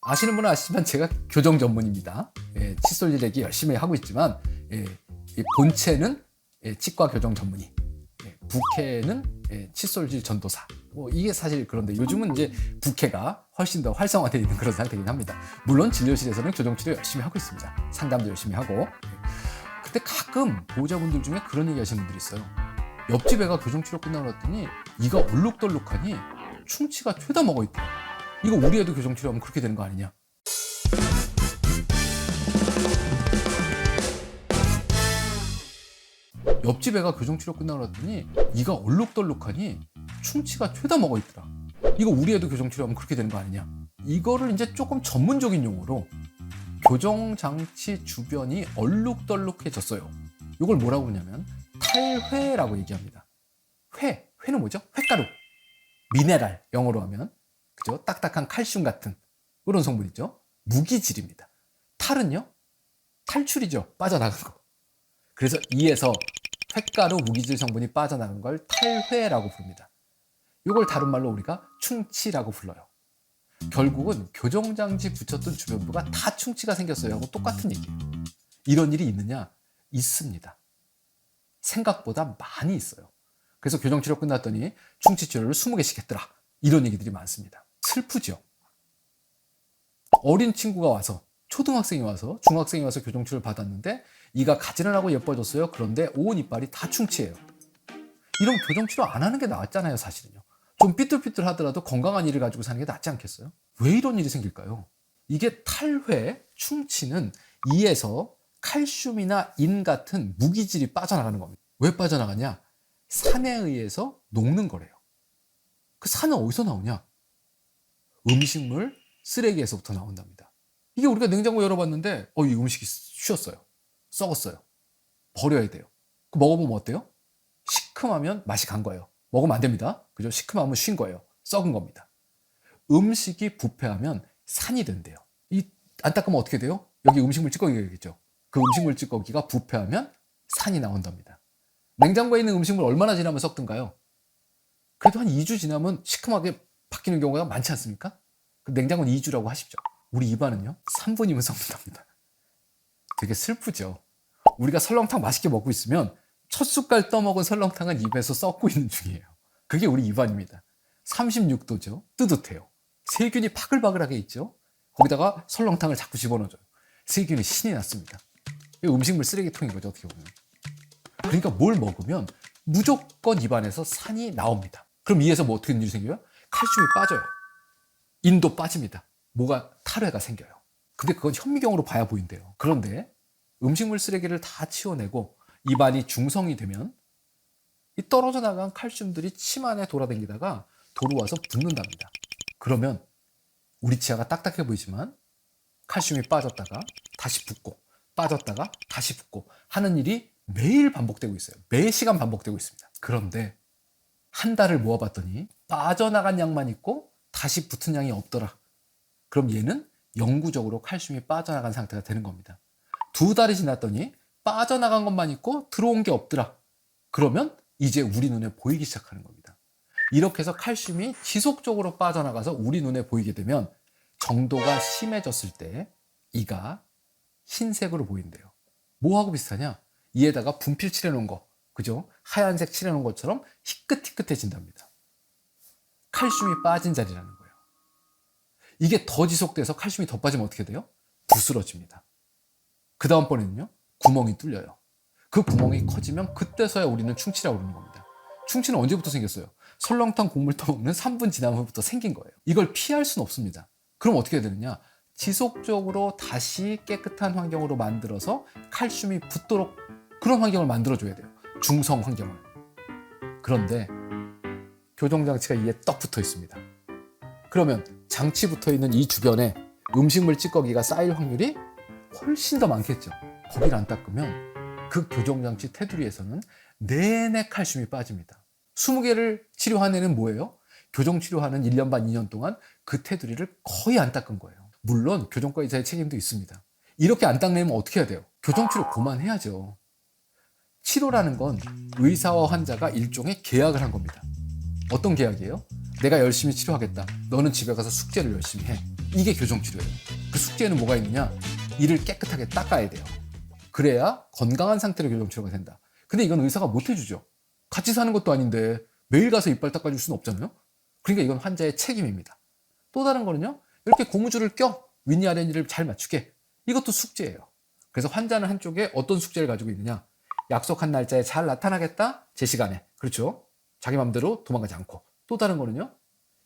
아시는 분은 아시지만 제가 교정 전문입니다. 칫솔 일레기 열심히 하고 있지만 이 본체는 치과 교정 전문의, 부캐는 칫솔질 전도사. 이게 사실 그런데 요즘은 이제 부캐가 훨씬 더 활성화되어 있는 그런 상태이긴 합니다. 물론 진료실에서는 교정치료 열심히 하고 있습니다. 상담도 열심히 하고. 근데 가끔 보호자분들 중에 그런 얘기 하시는 분들이 있어요. 옆집 애가 교정치료 끝나고 났더니 이가 얼룩덜룩하니 충치가 죄다 먹어있대. 이거 우리 애도 교정치료하면 그렇게 되는 거 아니냐? 옆집 애가 교정치료 끝나고 났더니 이가 얼룩덜룩하니 충치가 죄다 먹어있더라. 이거 우리 애도 교정치료하면 그렇게 되는 거 아니냐? 이거를 이제 조금 전문적인 용어로 교정장치 주변이 얼룩덜룩해졌어요. 이걸 뭐라고 하냐면 탈회라고 얘기합니다. 회는 뭐죠? 횟가루, 미네랄, 영어로 하면 그죠? 딱딱한 칼슘 같은 그런 성분이죠. 무기질입니다. 탈은요? 탈출이죠. 빠져나간 거. 그래서 이에서 횟가루 무기질 성분이 빠져나간 걸 탈회라고 부릅니다. 이걸 다른 말로 우리가 충치라고 불러요. 결국은 교정장치 붙였던 주변부가 다 충치가 생겼어요 하고 똑같은 얘기예요. 이런 일이 있느냐? 있습니다. 생각보다 많이 있어요. 그래서 교정치료 끝났더니 충치치료를 20개씩 했더라. 이런 얘기들이 많습니다. 슬프죠? 어린 친구가 와서, 초등학생이 와서, 중학생이 와서 교정치료를 받았는데 이가 가지런하고 예뻐졌어요. 그런데 온 이빨이 다 충치예요. 이런 교정치료 안 하는 게 낫잖아요, 사실은요. 좀 삐뚤삐뚤 하더라도 건강한 이를 가지고 사는 게 낫지 않겠어요? 왜 이런 일이 생길까요? 이게 탈회, 충치는 이에서 칼슘이나 인 같은 무기질이 빠져나가는 겁니다. 왜 빠져나가냐? 산에 의해서 녹는 거래요. 그 산은 어디서 나오냐? 음식물, 쓰레기에서부터 나온답니다. 이게 우리가 냉장고 열어봤는데 이 음식이 쉬었어요. 썩었어요. 버려야 돼요. 그 먹어보면 어때요? 시큼하면 맛이 간 거예요. 먹으면 안 됩니다. 그죠? 시큼하면 쉰 거예요. 썩은 겁니다. 음식이 부패하면 산이 된대요. 이 안타까우면 어떻게 돼요? 여기 음식물 찌꺼기가 있겠죠. 그 음식물 찌꺼기가 부패하면 산이 나온답니다. 냉장고에 있는 음식물 얼마나 지나면 썩든가요? 그래도 한 2주 지나면 시큼하게 바뀌는 경우가 많지 않습니까? 그 냉장고는 2주라고 하십시오. 우리 입안은요? 3분이면 썩는답니다. 되게 슬프죠. 우리가 설렁탕 맛있게 먹고 있으면 첫 숟갈 떠먹은 설렁탕은 입에서 썩고 있는 중이에요. 그게 우리 입안입니다. 36도죠. 뜨뜻해요. 세균이 바글바글하게 있죠. 거기다가 설렁탕을 자꾸 집어넣어줘요. 세균이 신이 났습니다. 음식물 쓰레기통인 거죠, 어떻게 보면. 그러니까 뭘 먹으면 무조건 입안에서 산이 나옵니다. 그럼 이에서 뭐 어떻게 일이 생겨요? 칼슘이 빠져요. 인도 빠집니다. 뭐가 탈회가 생겨요. 근데 그건 현미경으로 봐야 보인대요. 그런데 음식물 쓰레기를 다 치워내고 입안이 중성이 되면 이 떨어져 나간 칼슘들이 침 안에 돌아다니다가 돌아와서 붙는답니다. 그러면 우리 치아가 딱딱해 보이지만 칼슘이 빠졌다가 다시 붙고 빠졌다가 다시 붙고 하는 일이 매일 반복되고 있어요. 매 시간 반복되고 있습니다. 그런데 한 달을 모아봤더니 빠져나간 양만 있고 다시 붙은 양이 없더라. 그럼 얘는 영구적으로 칼슘이 빠져나간 상태가 되는 겁니다. 2달이 지났더니 빠져나간 것만 있고 들어온 게 없더라. 그러면 이제 우리 눈에 보이기 시작하는 겁니다. 이렇게 해서 칼슘이 지속적으로 빠져나가서 우리 눈에 보이게 되면 정도가 심해졌을 때 이가 흰색으로 보인대요. 뭐하고 비슷하냐? 이에다가 분필 칠해놓은 거, 그죠? 하얀색 칠해놓은 것처럼 희끗희끗해진답니다. 칼슘이 빠진 자리라는 거예요. 이게 더 지속돼서 칼슘이 더 빠지면 어떻게 돼요? 부스러집니다. 그 다음번에는요, 구멍이 뚫려요. 그 구멍이 커지면 그때서야 우리는 충치라고 부르는 겁니다. 충치는 언제부터 생겼어요? 설렁탕 국물 떠먹는 3분 지난 후부터 생긴 거예요. 이걸 피할 수는 없습니다. 그럼 어떻게 해야 되느냐? 지속적으로 다시 깨끗한 환경으로 만들어서 칼슘이 붙도록 그런 환경을 만들어줘야 돼요. 중성 환경을. 그런데 교정장치가 이에 떡 붙어 있습니다. 그러면 장치 붙어 있는 이 주변에 음식물 찌꺼기가 쌓일 확률이 훨씬 더 많겠죠. 거기를 안 닦으면 그 교정장치 테두리에서는 내내 칼슘이 빠집니다. 20개를 치료한 애는 뭐예요? 교정치료하는 1년 반, 2년 동안 그 테두리를 거의 안 닦은 거예요. 물론 교정과 의사의 책임도 있습니다. 이렇게 안 닦으면 어떻게 해야 돼요? 교정치료 그만해야죠. 치료라는 건 의사와 환자가 일종의 계약을 한 겁니다. 어떤 계약이에요? 내가 열심히 치료하겠다. 너는 집에 가서 숙제를 열심히 해. 이게 교정치료예요. 그 숙제에는 뭐가 있느냐? 이를 깨끗하게 닦아야 돼요. 그래야 건강한 상태로 교정치료가 된다. 근데 이건 의사가 못 해주죠. 같이 사는 것도 아닌데 매일 가서 이빨 닦아줄 수는 없잖아요. 그러니까 이건 환자의 책임입니다. 또 다른 거는요. 이렇게 고무줄을 껴 윗니 아랫니를 잘 맞추게. 이것도 숙제예요. 그래서 환자는 한쪽에 어떤 숙제를 가지고 있느냐. 약속한 날짜에 잘 나타나겠다. 제 시간에. 그렇죠. 자기 맘대로 도망가지 않고. 또 다른 거는요.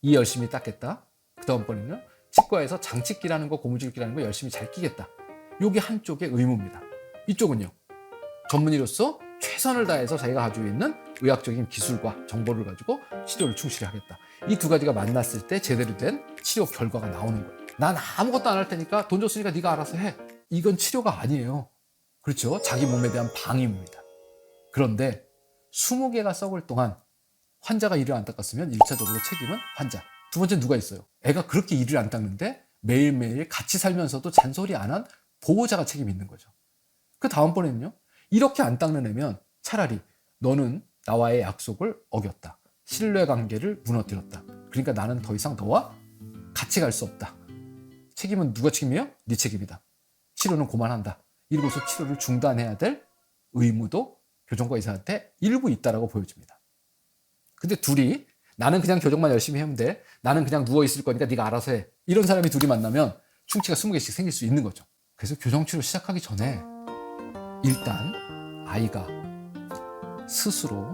이 열심히 닦겠다. 그 다음번에는요. 치과에서 장치끼라는 거 고무줄끼라는 거 열심히 잘 끼겠다. 이게 한쪽의 의무입니다. 이쪽은요. 전문의로서 최선을 다해서 자기가 가지고 있는 의학적인 기술과 정보를 가지고 치료를 충실히 하겠다. 이 두 가지가 만났을 때 제대로 된 치료 결과가 나오는 거예요. 난 아무것도 안 할 테니까 돈 줬으니까 네가 알아서 해. 이건 치료가 아니에요. 그렇죠? 자기 몸에 대한 방임입니다. 그런데 20개가 썩을 동안 환자가 이를 안 닦았으면 1차적으로 책임은 환자. 두 번째 누가 있어요? 애가 그렇게 이를 안 닦는데 매일매일 같이 살면서도 잔소리 안 한 보호자가 책임이 있는 거죠. 그 다음번에는요. 이렇게 안 닦는 애면 차라리 너는 나와의 약속을 어겼다. 신뢰관계를 무너뜨렸다. 그러니까 나는 더 이상 너와 같이 갈 수 없다. 책임은 누가 책임이에요? 네 책임이다. 치료는 그만한다. 이러고서 치료를 중단해야 될 의무도 교정과 의사한테 일부 있다라고 보여집니다. 근데 둘이 나는 그냥 교정만 열심히 하면 돼. 나는 그냥 누워있을 거니까 네가 알아서 해. 이런 사람이 둘이 만나면 충치가 20개씩 생길 수 있는 거죠. 그래서 교정치료 시작하기 전에 일단 아이가 스스로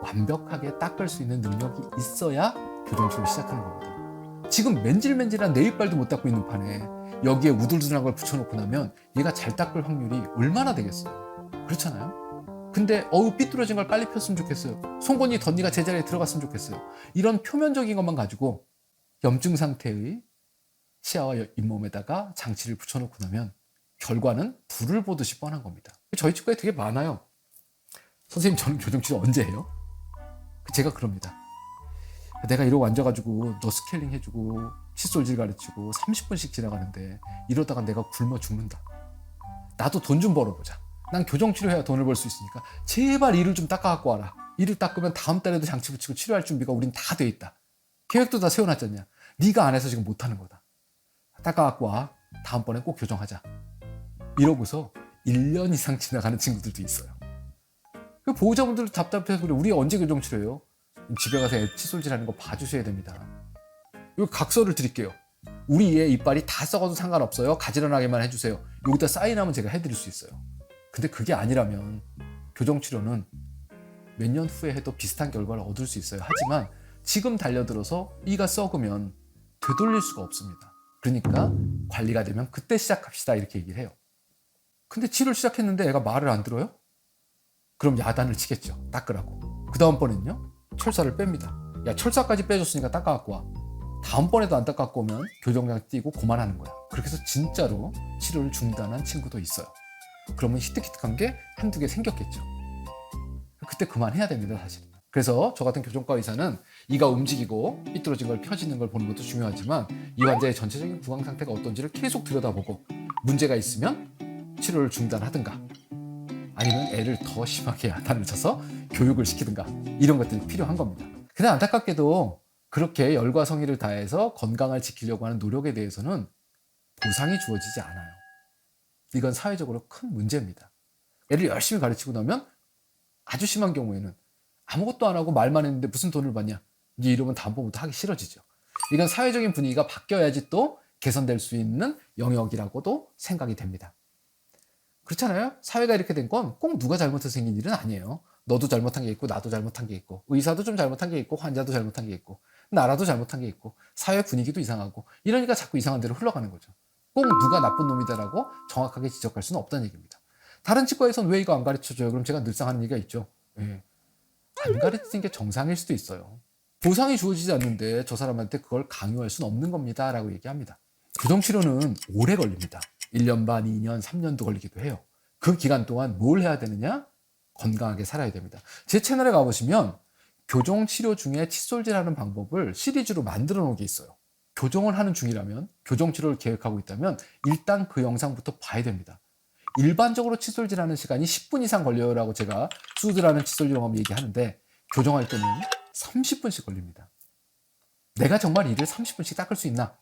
완벽하게 닦을 수 있는 능력이 있어야 교정치료를 시작하는 겁니다. 지금 맨질맨질한 내이빨도 못 닦고 있는 판에 여기에 우둘둘한 걸 붙여놓고 나면 얘가 잘 닦을 확률이 얼마나 되겠어요? 그렇잖아요? 근데 삐뚤어진 걸 빨리 폈으면 좋겠어요. 송곳니 덧니가 제자리에 들어갔으면 좋겠어요. 이런 표면적인 것만 가지고 염증 상태의 치아와 잇몸에다가 장치를 붙여놓고 나면 결과는 불을 보듯이 뻔한 겁니다. 저희 치과에 되게 많아요. 선생님 저는 교정치료 언제 해요? 제가 그럽니다. 내가 이러고 앉아가지고 너 스케일링 해주고 칫솔질 가르치고 30분씩 지나가는데 이러다가 내가 굶어 죽는다. 나도 돈 좀 벌어보자. 난 교정치료해야 돈을 벌 수 있으니까 제발 이를 좀 닦아갖고 와라. 이를 닦으면 다음 달에도 장치 붙이고 치료할 준비가 우린 다 돼 있다. 계획도 다 세워놨잖냐. 네가 안 해서 지금 못하는 거다. 닦아갖고 와. 다음번엔 꼭 교정하자. 이러고서 1년 이상 지나가는 친구들도 있어요. 그 보호자분들도 답답해서 그래. 우리 언제 교정치료해요? 집에 가서 애 칫솔질하는 거 봐주셔야 됩니다. 여기 각서를 드릴게요. 우리 애 이빨이 다 썩어도 상관없어요. 가지런하게만 해주세요. 여기다 사인하면 제가 해드릴 수 있어요. 근데 그게 아니라면 교정치료는 몇 년 후에 해도 비슷한 결과를 얻을 수 있어요. 하지만 지금 달려들어서 이가 썩으면 되돌릴 수가 없습니다. 그러니까 관리가 되면 그때 시작합시다 이렇게 얘기를 해요. 근데 치료를 시작했는데 애가 말을 안 들어요? 그럼 야단을 치겠죠. 닦으라고. 그 다음번엔요. 철사를 뺍니다. 야 철사까지 빼줬으니까 닦아갖고 와. 다음번에도 안 닦아갖고 오면 교정장 띄고 그만하는 거야. 그렇게 해서 진짜로 치료를 중단한 친구도 있어요. 그러면 희뜩희뜩한 게 한두 개 생겼겠죠. 그때 그만해야 됩니다 사실. 그래서 저 같은 교정과 의사는 이가 움직이고 삐뚤어진 걸 펴지는 걸 보는 것도 중요하지만 이 환자의 전체적인 구강 상태가 어떤지를 계속 들여다보고 문제가 있으면 치료를 중단하든가 아니면 애를 더 심하게 야단을 쳐서 교육을 시키든가 이런 것들이 필요한 겁니다. 근데 안타깝게도 그렇게 열과 성의를 다해서 건강을 지키려고 하는 노력에 대해서는 보상이 주어지지 않아요. 이건 사회적으로 큰 문제입니다. 애를 열심히 가르치고 나면 아주 심한 경우에는 아무것도 안 하고 말만 했는데 무슨 돈을 받냐 이제 이러면 다음번부터 하기 싫어지죠. 이건 사회적인 분위기가 바뀌어야지 또 개선될 수 있는 영역이라고도 생각이 됩니다. 그렇잖아요. 사회가 이렇게 된 건 꼭 누가 잘못해서 생긴 일은 아니에요. 너도 잘못한 게 있고 나도 잘못한 게 있고 의사도 좀 잘못한 게 있고 환자도 잘못한 게 있고 나라도 잘못한 게 있고 사회 분위기도 이상하고 이러니까 자꾸 이상한 데로 흘러가는 거죠. 꼭 누가 나쁜 놈이다라고 정확하게 지적할 수는 없다는 얘기입니다. 다른 치과에서는 왜 이거 안 가르쳐줘요? 그럼 제가 늘상 하는 얘기가 있죠. 예. 안 가르치는 게 정상일 수도 있어요. 보상이 주어지지 않는데 저 사람한테 그걸 강요할 수는 없는 겁니다 라고 얘기합니다. 교정치료는 오래 걸립니다. 1년 반, 2년, 3년도 걸리기도 해요. 그 기간 동안 뭘 해야 되느냐? 건강하게 살아야 됩니다. 제 채널에 가보시면 교정치료 중에 칫솔질하는 방법을 시리즈로 만들어 놓은 게 있어요. 교정을 하는 중이라면, 교정치료를 계획하고 있다면 일단 그 영상부터 봐야 됩니다. 일반적으로 칫솔질하는 시간이 10분 이상 걸려요라고 제가 수술하는 칫솔질 경험 얘기하는데 교정할 때는 30분씩 걸립니다. 내가 정말 이를 30분씩 닦을 수 있나?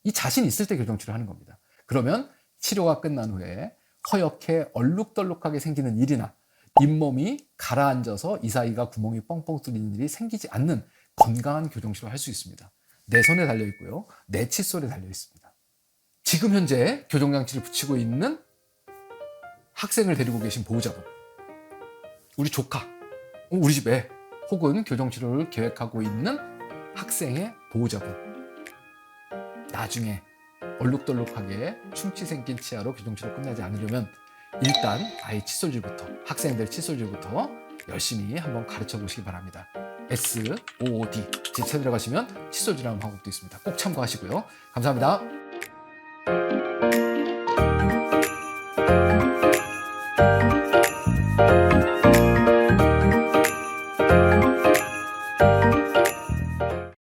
이 자신 있을 때 교정치료 하는 겁니다. 그러면 치료가 끝난 후에 허옇게 얼룩덜룩하게 생기는 일이나 잇몸이 가라앉아서 이 사이가 구멍이 뻥뻥 뚫리는 일이 생기지 않는 건강한 교정치료를 할 수 있습니다. 내 손에 달려 있고요. 내 칫솔에 달려 있습니다. 지금 현재 교정장치를 붙이고 있는 학생을 데리고 계신 보호자분, 우리 조카, 우리 집에 혹은 교정치료를 계획하고 있는 학생의 보호자분, 나중에 얼룩덜룩하게 충치 생긴 치아로 교정치료 끝나지 않으려면 일단 아이 칫솔질부터, 학생들 칫솔질부터 열심히 한번 가르쳐 보시기 바랍니다. SOOD 제 채널에 가시면 칫솔질하는 방법도 있습니다. 꼭 참고하시고요. 감사합니다.